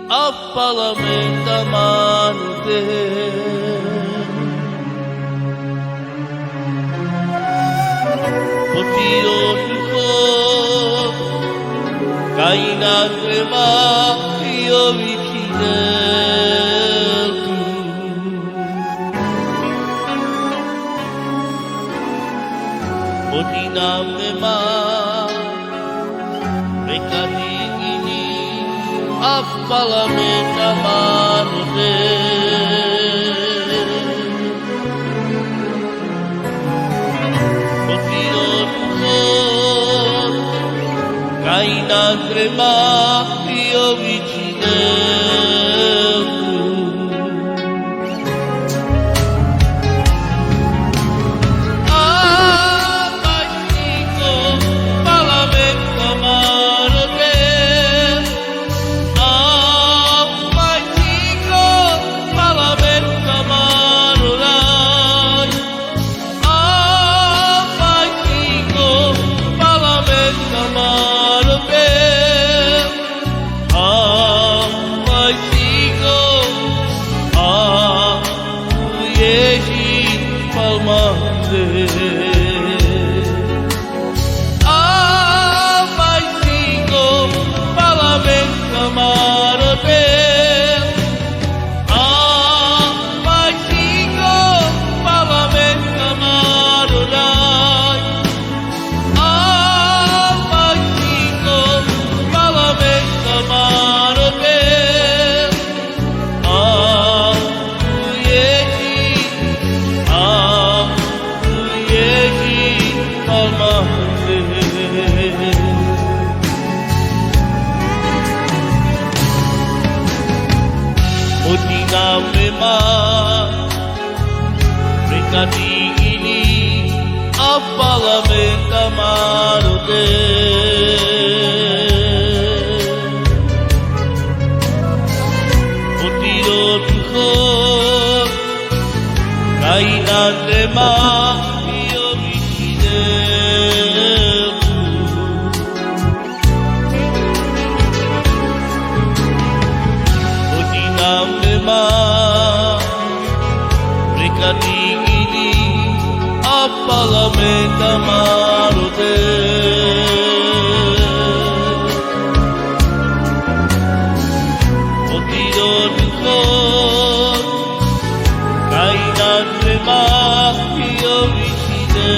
Appalamente amaro te. Potiro tuko kaina krema io vicine tu. Potina mema rekati ini appalamente amaro te. Kaina crema io vicine tu. Abastico palamento amaro te. Abastico palamento amaro dai. Abastico palamento amaro te. Palmante Abastico palamento amaro te. Abastico palamento amaro dai. Abastico palamento amaro te. Potina mema rekati ini appalamente amaro te. Potiro tuko kaina crema io vicine tu. Potina mema rekati ini appalamente amaro te. Potiro tuko kaina crema io vicine